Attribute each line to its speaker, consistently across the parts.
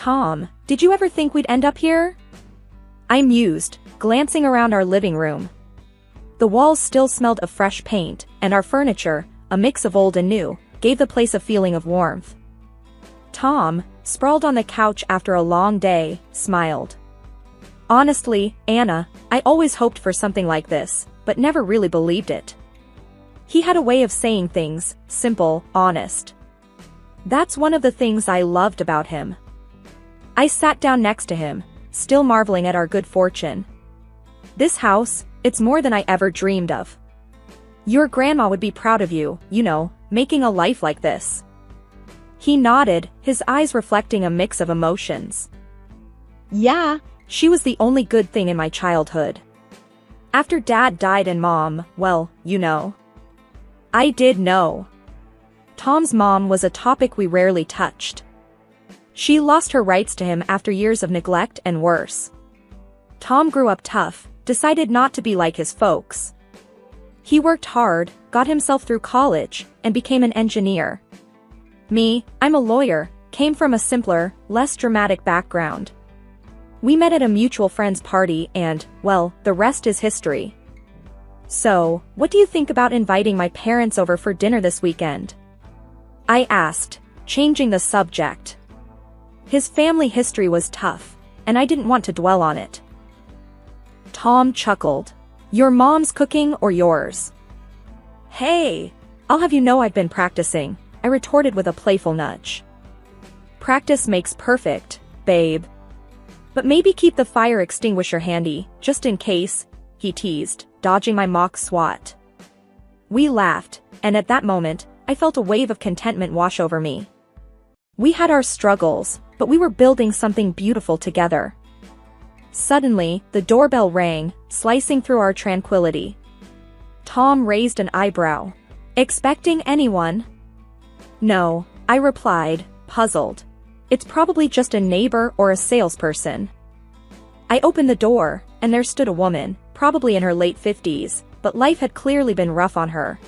Speaker 1: Tom, did you ever think we'd end up here? I mused, glancing around our living room. The walls still smelled of fresh paint, and our furniture, a mix of old and new, gave the place a feeling of warmth. Tom, sprawled on the couch after a long day, smiled. Honestly, Anna, I always hoped for something like this, but never really believed it. He had a way of saying things, simple, honest. That's one of the things I loved about him. I sat down next to him, still marveling at our good fortune. This house, it's more than I ever dreamed of. Your grandma would be proud of you, making a life like this. He nodded, his eyes reflecting a mix of emotions. Yeah, she was the only good thing in my childhood. After Dad died and Mom, well, I did know. Tom's mom was a topic we rarely touched. She lost her rights to him after years of neglect and worse. Tom grew up tough, decided not to be like his folks. He worked hard, got himself through college, and became an engineer. Me, I'm a lawyer, came from a simpler, less dramatic background. We met at a mutual friend's party and, well, the rest is history. So, what do you think about inviting my parents over for dinner this weekend? I asked, changing the subject. His family history was tough, and I didn't want to dwell on it. Tom chuckled. Your mom's cooking or yours? Hey, I'll have you know I've been practicing, I retorted with a playful nudge. Practice makes perfect, babe. But maybe keep the fire extinguisher handy, just in case, he teased, dodging my mock swat. We laughed, and at that moment, I felt a wave of contentment wash over me. We had our struggles, but we were building something beautiful together. Suddenly, the doorbell rang, slicing through our tranquility. Tom raised an eyebrow. Expecting anyone? No, I replied, puzzled. It's probably just a neighbor or a salesperson. I opened the door, and there stood a woman, probably in her late 50s, but life had clearly been rough on her.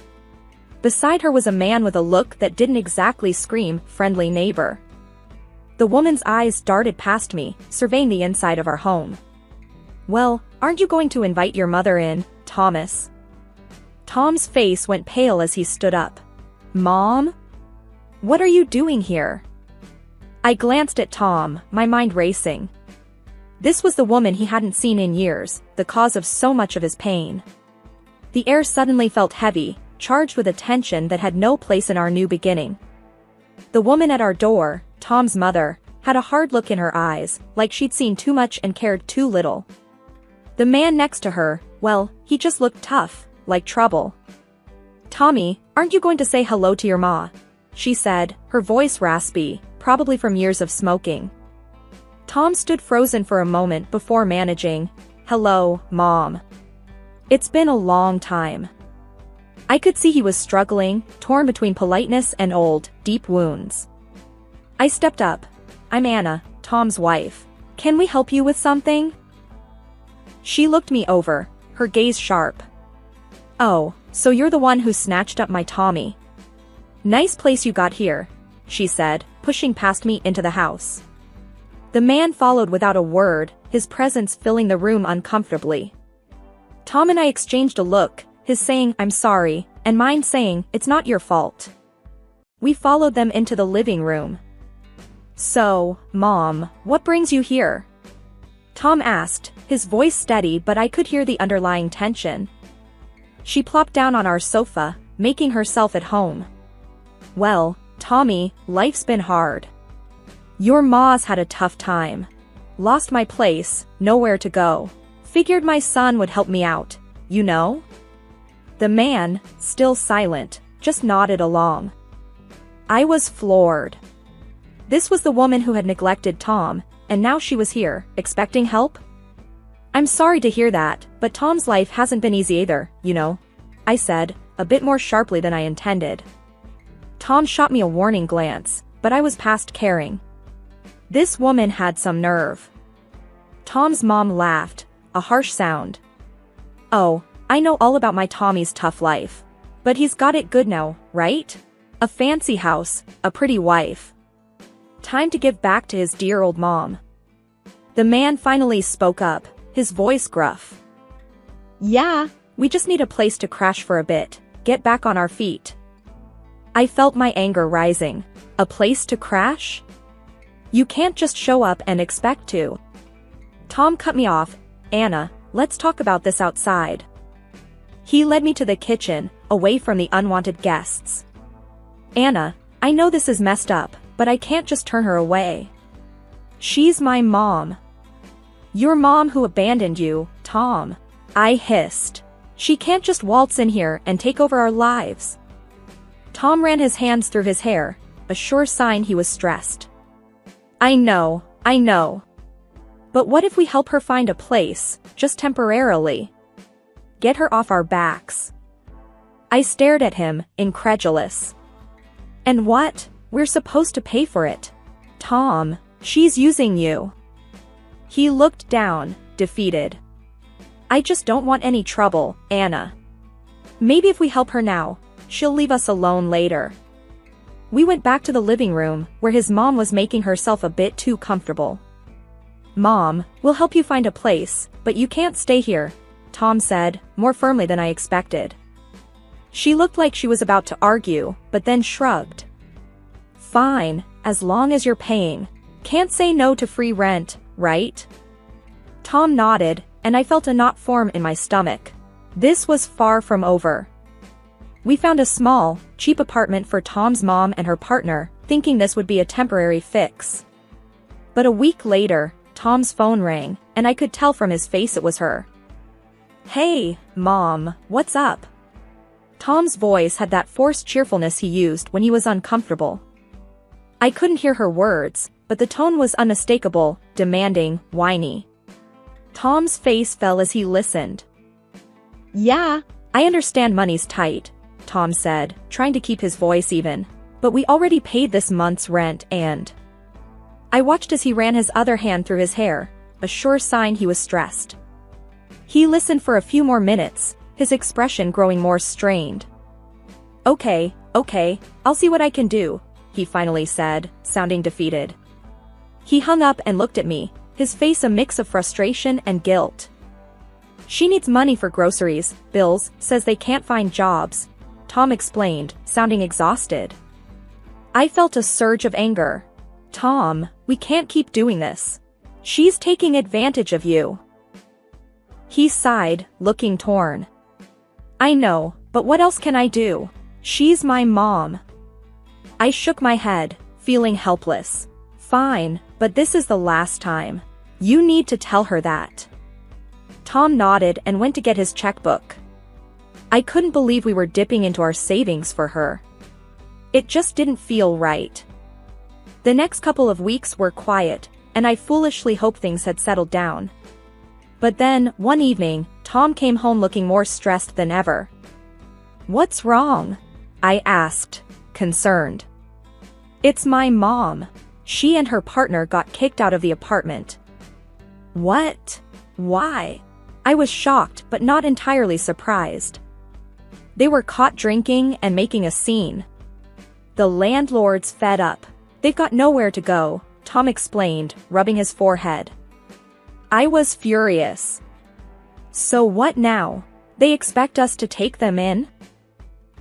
Speaker 1: Beside her was a man with a look that didn't exactly scream, friendly neighbor. The woman's eyes darted past me, surveying the inside of our home. Well, aren't you going to invite your mother in, Thomas? Tom's face went pale as he stood up. Mom? What are you doing here? I glanced at Tom, my mind racing. This was the woman he hadn't seen in years, the cause of so much of his pain. The air suddenly felt heavy, charged with a tension that had no place in our new beginning. The woman at our door, Tom's mother, had a hard look in her eyes, like she'd seen too much and cared too little. The man next to her, well, he just looked tough, like trouble. Tommy, aren't you going to say hello to your ma? She said, her voice raspy, probably from years of smoking. Tom stood frozen for a moment before managing, hello, Mom. It's been a long time. I could see he was struggling, torn between politeness and old, deep wounds. I stepped up. I'm Anna, Tom's wife. Can we help you with something? She looked me over, her gaze sharp. Oh, so you're the one who snatched up my Tommy. Nice place you got here, she said, pushing past me into the house. The man followed without a word, his presence filling the room uncomfortably. Tom and I exchanged a look, his saying, I'm sorry, and mine saying, it's not your fault. We followed them into the living room. So, Mom, what brings you here? Tom asked, his voice steady, but I could hear the underlying tension. She plopped down on our sofa, making herself at home. Well, Tommy, life's been hard. Your ma's had a tough time. Lost my place, nowhere to go. Figured my son would help me out, The man, still silent, just nodded along. I was floored. This was the woman who had neglected Tom, and now she was here, expecting help? I'm sorry to hear that, but Tom's life hasn't been easy either, I said, a bit more sharply than I intended. Tom shot me a warning glance, but I was past caring. This woman had some nerve. Tom's mom laughed, a harsh sound. Oh, I know all about my Tommy's tough life. But he's got it good now, right? A fancy house, a pretty wife. Time to give back to his dear old mom. The man finally spoke up, his voice gruff. Yeah, we just need a place to crash for a bit, get back on our feet. I felt my anger rising. A place to crash? You can't just show up and expect to. Tom cut me off. Anna, let's talk about this outside. He led me to the kitchen, away from the unwanted guests. Anna, I know this is messed up, but I can't just turn her away. She's my mom. Your mom who abandoned you, Tom. I hissed. She can't just waltz in here and take over our lives. Tom ran his hands through his hair, a sure sign he was stressed. I know. But what if we help her find a place, just temporarily? Get her off our backs. I stared at him, incredulous. And what? We're supposed to pay for it. Tom, she's using you. He looked down, defeated. I just don't want any trouble, Anna. Maybe if we help her now, she'll leave us alone later. We went back to the living room, where his mom was making herself a bit too comfortable. Mom, we'll help you find a place, but you can't stay here, Tom said, more firmly than I expected. She looked like she was about to argue, but then shrugged. Fine, as long as you're paying. Can't say no to free rent, right? Tom nodded, and I felt a knot form in my stomach. This was far from over. We found a small, cheap apartment for Tom's mom and her partner, thinking this would be a temporary fix. But a week later, Tom's phone rang, and I could tell from his face it was her. Hey, Mom, what's up? Tom's voice had that forced cheerfulness he used when he was uncomfortable. I couldn't hear her words, but the tone was unmistakable, demanding, whiny. Tom's face fell as he listened. Yeah, I understand money's tight, Tom said, trying to keep his voice even. But we already paid this month's rent and... I watched as he ran his other hand through his hair, a sure sign he was stressed. He listened for a few more minutes, his expression growing more strained. Okay, I'll see what I can do, he finally said, sounding defeated. He hung up and looked at me, his face a mix of frustration and guilt. She needs money for groceries, bills, says they can't find jobs, Tom explained, sounding exhausted. I felt a surge of anger. Tom, we can't keep doing this. She's taking advantage of you. He sighed, looking torn. I know, but what else can I do? She's my mom. I shook my head, feeling helpless. Fine, but this is the last time. You need to tell her that. Tom nodded and went to get his checkbook. I couldn't believe we were dipping into our savings for her. It just didn't feel right. The next couple of weeks were quiet, and I foolishly hoped things had settled down. But then, one evening, Tom came home looking more stressed than ever. What's wrong? I asked, concerned. It's my mom. She and her partner got kicked out of the apartment. What? Why? I was shocked but not entirely surprised. They were caught drinking and making a scene. The landlord's fed up. They've got nowhere to go, Tom explained, rubbing his forehead. I was furious. So what now? They expect us to take them in?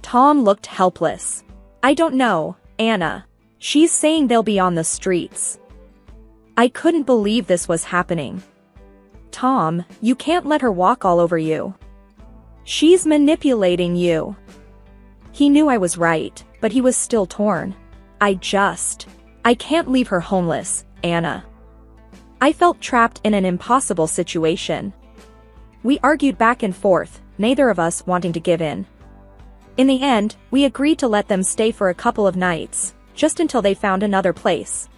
Speaker 1: Tom looked helpless. I don't know, Anna. She's saying they'll be on the streets. I couldn't believe this was happening. Tom, you can't let her walk all over you. She's manipulating you. He knew I was right, but he was still torn. I can't leave her homeless, Anna. I felt trapped in an impossible situation. We argued back and forth, neither of us wanting to give in. In the end, we agreed to let them stay for a couple of nights, just until they found another place.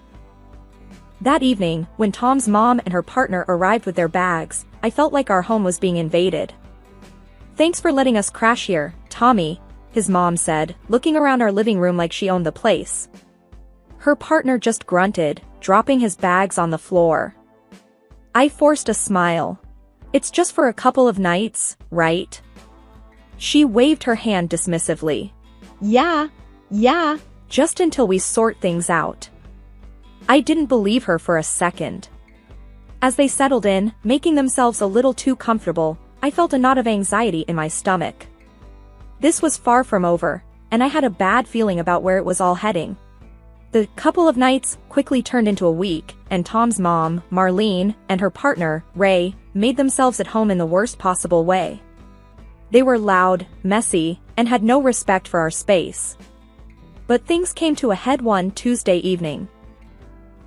Speaker 1: That evening, when Tom's mom and her partner arrived with their bags, I felt like our home was being invaded. Thanks for letting us crash here, Tommy, his mom said, looking around our living room like she owned the place. Her partner just grunted, dropping his bags on the floor. I forced a smile. It's just for a couple of nights, right? She waved her hand dismissively. Yeah, just until we sort things out. I didn't believe her for a second. As they settled in, making themselves a little too comfortable, I felt a knot of anxiety in my stomach. This was far from over, and I had a bad feeling about where it was all heading. The couple of nights quickly turned into a week, and Tom's mom, Marlene, and her partner, Ray, made themselves at home in the worst possible way. They were loud, messy, and had no respect for our space. But things came to a head one Tuesday evening.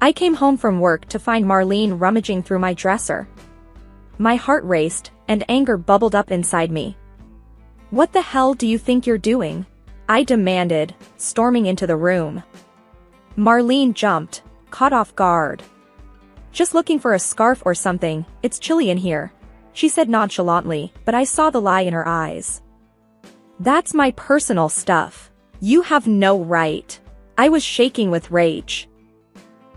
Speaker 1: I came home from work to find Marlene rummaging through my dresser. My heart raced, and anger bubbled up inside me. "What the hell do you think you're doing?" I demanded, storming into the room. Marlene jumped, caught off guard. "Just looking for a scarf or something, it's chilly in here," she said nonchalantly, but I saw the lie in her eyes. "That's my personal stuff. You have no right." I was shaking with rage.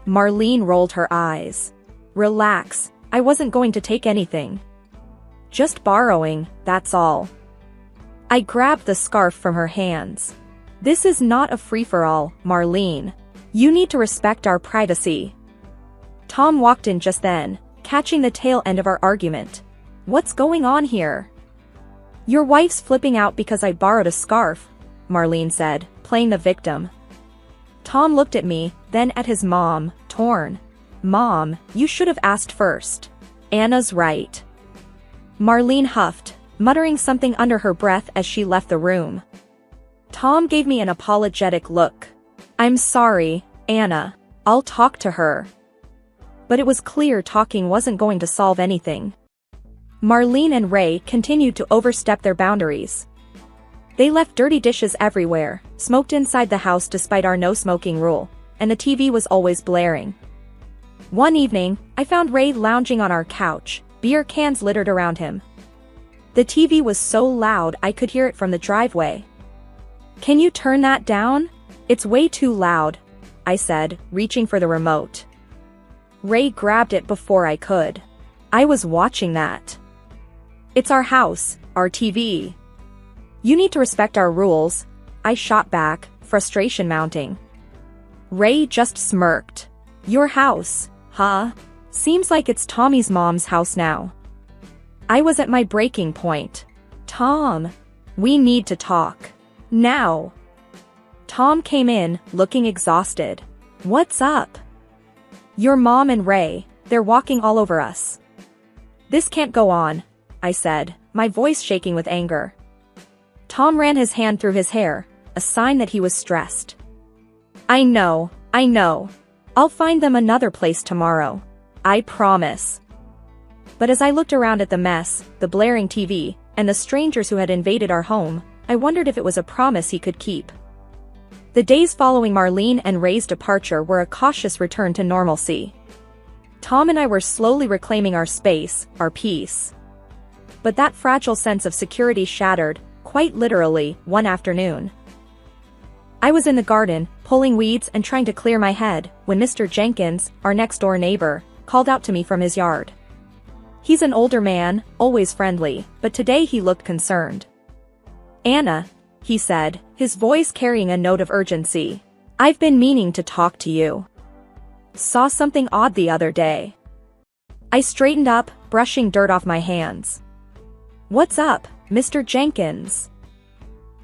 Speaker 1: Marlene rolled her eyes. "Relax, I wasn't going to take anything. Just borrowing, that's all." I grabbed the scarf from her hands. "This is not a free-for-all, Marlene. You need to respect our privacy." Tom walked in just then, catching the tail end of our argument. "What's going on here?" "Your wife's flipping out because I borrowed a scarf," Marlene said, playing the victim. Tom looked at me, then at his mom, torn. "Mom, you should have asked first. Anna's right." Marlene huffed, muttering something under her breath as she left the room. Tom gave me an apologetic look. "I'm sorry, Anna. I'll talk to her." But it was clear talking wasn't going to solve anything. Marlene and Ray continued to overstep their boundaries. They left dirty dishes everywhere, smoked inside the house despite our no-smoking rule, and the TV was always blaring. One evening, I found Ray lounging on our couch, beer cans littered around him. The TV was so loud I could hear it from the driveway. "Can you turn that down? It's way too loud," I said, reaching for the remote. Ray grabbed it before I could. "I was watching that. It's our house, our TV. You need to respect our rules," I shot back, frustration mounting. Ray just smirked. "Your house, huh? Seems like it's Tommy's mom's house now." I was at my breaking point. "Tom, we need to talk. Now." Tom came in, looking exhausted. "What's up?" "Your mom and Ray, they're walking all over us." "This can't go on," I said, my voice shaking with anger. Tom ran his hand through his hair, a sign that he was stressed. I know. I'll find them another place tomorrow. I promise." But as I looked around at the mess, the blaring TV, and the strangers who had invaded our home, I wondered if it was a promise he could keep. The days following Marlene and Ray's departure were a cautious return to normalcy. Tom and I were slowly reclaiming our space, our peace. But that fragile sense of security shattered, quite literally, one afternoon. I was in the garden, pulling weeds and trying to clear my head, when Mr. Jenkins, our next-door neighbor, called out to me from his yard. He's an older man, always friendly, but today he looked concerned. "Anna," he said, his voice carrying a note of urgency. "I've been meaning to talk to you. Saw something odd the other day." I straightened up, brushing dirt off my hands. "What's up, Mr. Jenkins?"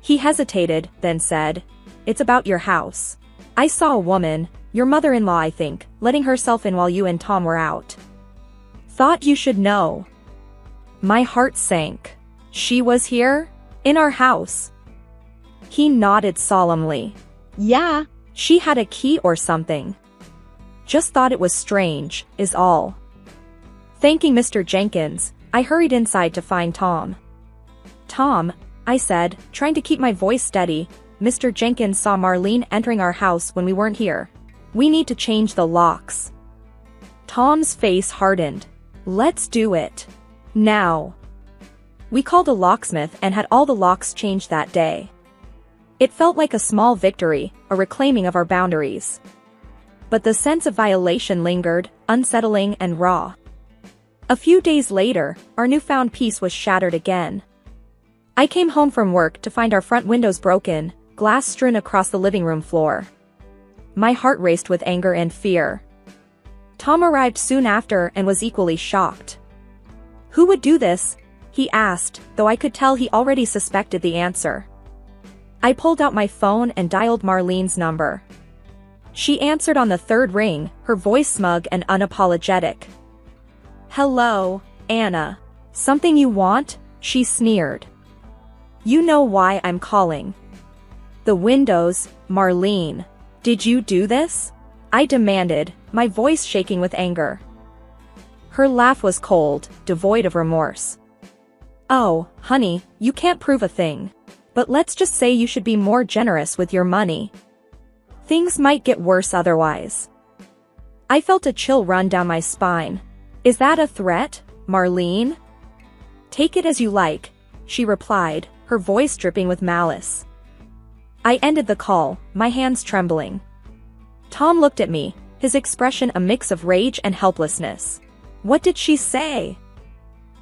Speaker 1: He hesitated, then said, "It's about your house. I saw a woman, your mother-in-law I think, letting herself in while you and Tom were out. Thought you should know." My heart sank. "She was here? In our house?" He nodded solemnly. "Yeah, she had a key or something. Just thought it was strange, is all." Thanking Mr. Jenkins, I hurried inside to find Tom. "Tom," I said, trying to keep my voice steady, "Mr. Jenkins saw Marlene entering our house when we weren't here. We need to change the locks." Tom's face hardened. "Let's do it. Now." We called a locksmith and had all the locks changed that day. It felt like a small victory, a reclaiming of our boundaries. But the sense of violation lingered, unsettling and raw. A few days later, our newfound peace was shattered again. I came home from work to find our front windows broken, glass strewn across the living room floor. My heart raced with anger and fear. Tom arrived soon after and was equally shocked. "Who would do this?" he asked, though I could tell he already suspected the answer. I pulled out my phone and dialed Marlene's number. She answered on the third ring, her voice smug and unapologetic. "Hello, Anna. Something you want?" she sneered. "You know why I'm calling." "The windows, Marlene. Did you do this?" I demanded, my voice shaking with anger. Her laugh was cold, devoid of remorse. "Oh, honey, you can't prove a thing. But let's just say you should be more generous with your money. Things might get worse otherwise." I felt a chill run down my spine. "Is that a threat, Marlene?" "Take it as you like," she replied, her voice dripping with malice. I ended the call, my hands trembling. Tom looked at me, his expression a mix of rage and helplessness. "What did she say?"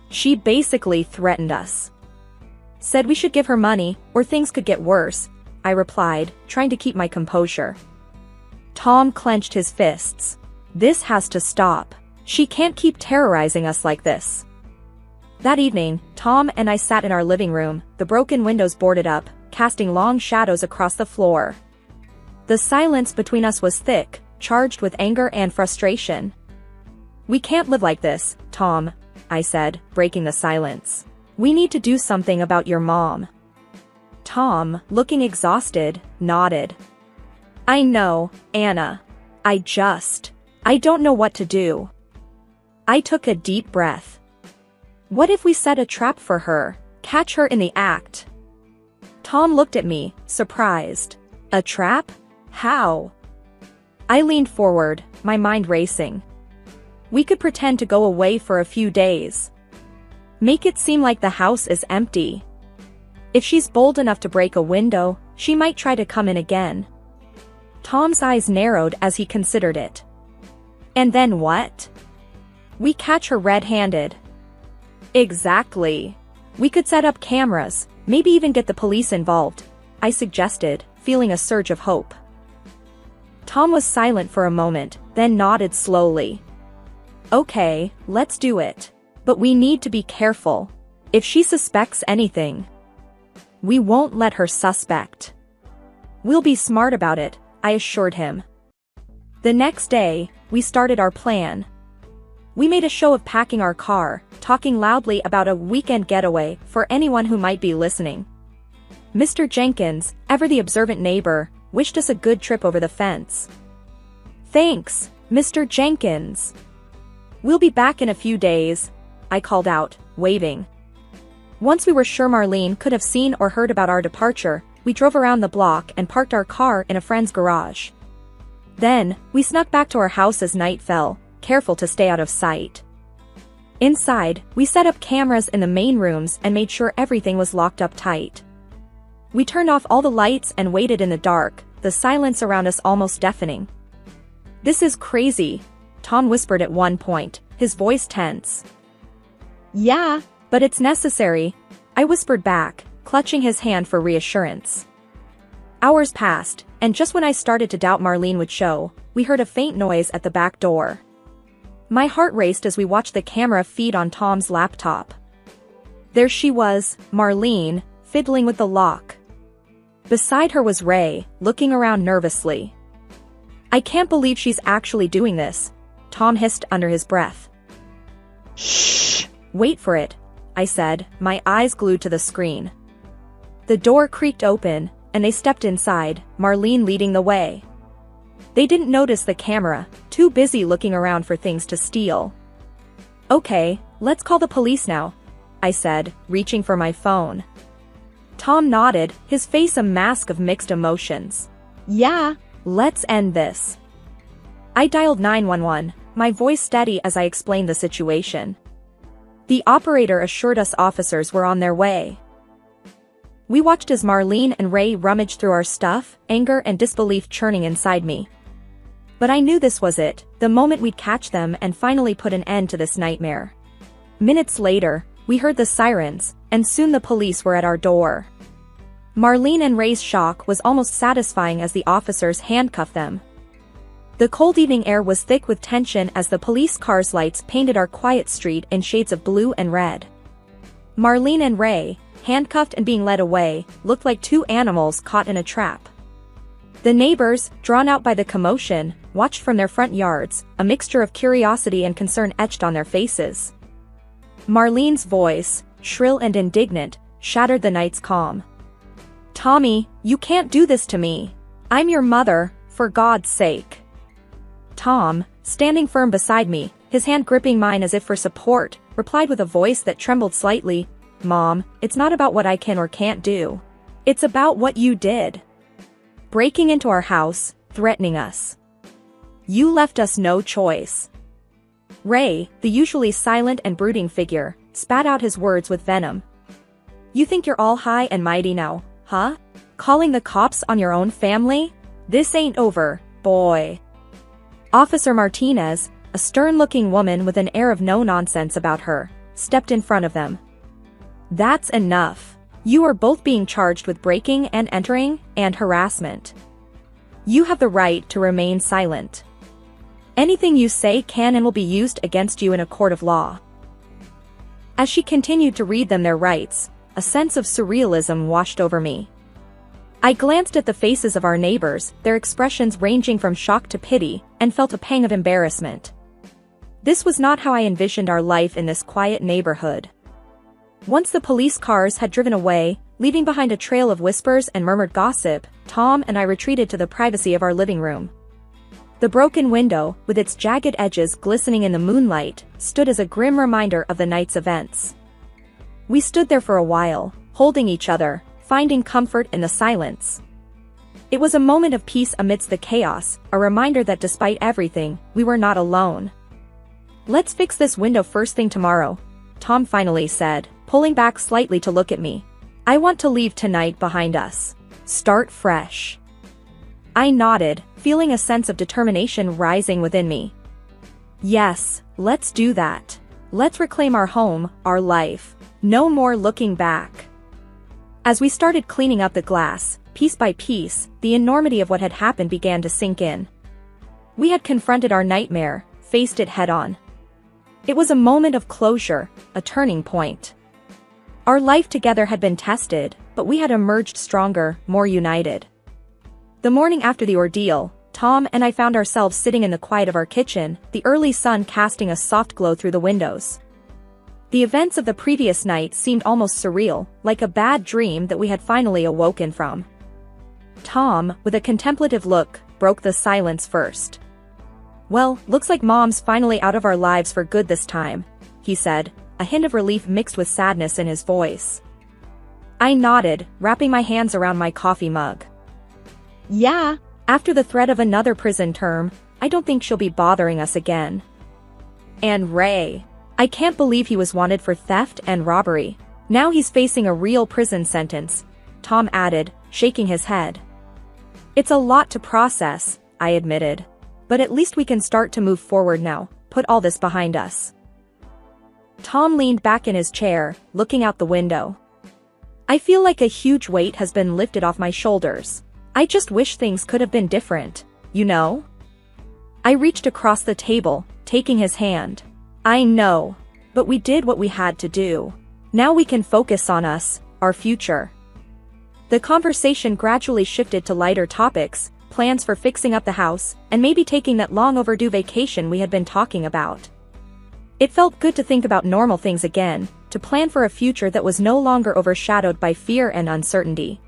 Speaker 1: "She basically threatened us. Said we should give her money, or things could get worse," I replied, trying to keep my composure. Tom clenched his fists. "This has to stop. She can't keep terrorizing us like this." That evening, Tom and I sat in our living room, the broken windows boarded up, casting long shadows across the floor. The silence between us was thick, charged with anger and frustration. "We can't live like this, Tom," I said, breaking the silence. "We need to do something about your mom." Tom, looking exhausted, nodded. "I know, Anna. I don't know what to do." I took a deep breath. "What if we set a trap for her, catch her in the act?" Tom looked at me, surprised. "A trap? How?" I leaned forward, my mind racing. "We could pretend to go away for a few days. Make it seem like the house is empty. If she's bold enough to break a window, she might try to come in again." Tom's eyes narrowed as he considered it. "And then what?" "We catch her red-handed." "Exactly. We could set up cameras, maybe even get the police involved," I suggested, feeling a surge of hope. Tom was silent for a moment, then nodded slowly. "Okay, let's do it. But we need to be careful. If she suspects anything, we won't let her suspect." "We'll be smart about it," I assured him. The next day, we started our plan. We made a show of packing our car, talking loudly about a weekend getaway for anyone who might be listening. Mr. Jenkins, ever the observant neighbor, wished us a good trip over the fence. "Thanks, Mr. Jenkins. We'll be back in a few days," I called out, waving. Once we were sure Marlene could have seen or heard about our departure, we drove around the block and parked our car in a friend's garage. Then, we snuck back to our house as night fell, careful to stay out of sight. Inside, we set up cameras in the main rooms and made sure everything was locked up tight. We turned off all the lights and waited in the dark, the silence around us almost deafening. "This is crazy," Tom whispered at one point, his voice tense. "Yeah, but it's necessary," I whispered back, clutching his hand for reassurance. Hours passed, and just when I started to doubt Marlene would show, we heard a faint noise at the back door. My heart raced as we watched the camera feed on Tom's laptop. There she was, Marlene, fiddling with the lock. Beside her was Ray, looking around nervously. "I can't believe she's actually doing this," Tom hissed under his breath. "Shh! Wait for it," I said, my eyes glued to the screen. The door creaked open, and they stepped inside, Marlene leading the way. They didn't notice the camera, too busy looking around for things to steal. "Okay, let's call the police now," I said, reaching for my phone. Tom nodded, his face a mask of mixed emotions. "Yeah, let's end this." I dialed 911, my voice steady as I explained the situation. The operator assured us officers were on their way. We watched as Marlene and Ray rummaged through our stuff, anger and disbelief churning inside me. But I knew this was it, the moment we'd catch them and finally put an end to this nightmare. Minutes later, we heard the sirens, and soon the police were at our door. Marlene and Ray's shock was almost satisfying as the officers handcuffed them. The cold evening air was thick with tension as the police cars' lights painted our quiet street in shades of blue and red. Marlene and Ray, handcuffed and being led away, looked like two animals caught in a trap. The neighbors, drawn out by the commotion, watched from their front yards, a mixture of curiosity and concern etched on their faces. Marlene's voice, shrill and indignant, shattered the night's calm. "Tommy, you can't do this to me. I'm your mother, for God's sake." Tom, standing firm beside me, his hand gripping mine as if for support, replied with a voice that trembled slightly, "Mom, it's not about what I can or can't do. It's about what you did. Breaking into our house, threatening us. You left us no choice." Ray, the usually silent and brooding figure, spat out his words with venom. "You think you're all high and mighty now, huh? Calling the cops on your own family? This ain't over, boy." Officer Martinez, a stern-looking woman with an air of no-nonsense about her, stepped in front of them. "That's enough. You are both being charged with breaking and entering and harassment. You have the right to remain silent. Anything you say can and will be used against you in a court of law." As she continued to read them their rights, a sense of surrealism washed over me. I glanced at the faces of our neighbors, their expressions ranging from shock to pity, and felt a pang of embarrassment. This was not how I envisioned our life in this quiet neighborhood. Once the police cars had driven away, leaving behind a trail of whispers and murmured gossip, Tom and I retreated to the privacy of our living room. The broken window, with its jagged edges glistening in the moonlight, stood as a grim reminder of the night's events. We stood there for a while, holding each other, finding comfort in the silence. It was a moment of peace amidst the chaos, a reminder that despite everything, we were not alone. "Let's fix this window first thing tomorrow," Tom finally said, pulling back slightly to look at me. "I want to leave tonight behind us. Start fresh." I nodded, feeling a sense of determination rising within me. "Yes, let's do that. Let's reclaim our home, our life. No more looking back." As we started cleaning up the glass, piece by piece, the enormity of what had happened began to sink in. We had confronted our nightmare, faced it head-on. It was a moment of closure, a turning point. Our life together had been tested, but we had emerged stronger, more united. The morning after the ordeal, Tom and I found ourselves sitting in the quiet of our kitchen, the early sun casting a soft glow through the windows. The events of the previous night seemed almost surreal, like a bad dream that we had finally awoken from. Tom, with a contemplative look, broke the silence first. "Well, looks like Mom's finally out of our lives for good this time," he said, a hint of relief mixed with sadness in his voice. I nodded, wrapping my hands around my coffee mug. "Yeah, after the threat of another prison term, I don't think she'll be bothering us again." "And Ray. I can't believe he was wanted for theft and robbery. Now he's facing a real prison sentence," Tom added, shaking his head. "It's a lot to process," I admitted. "But at least we can start to move forward now, put all this behind us." Tom leaned back in his chair, looking out the window. "I feel like a huge weight has been lifted off my shoulders. I just wish things could have been different, you know?" I reached across the table, taking his hand. "I know. But we did what we had to do. Now we can focus on us, our future." The conversation gradually shifted to lighter topics, plans for fixing up the house, and maybe taking that long-overdue vacation we had been talking about. It felt good to think about normal things again, to plan for a future that was no longer overshadowed by fear and uncertainty.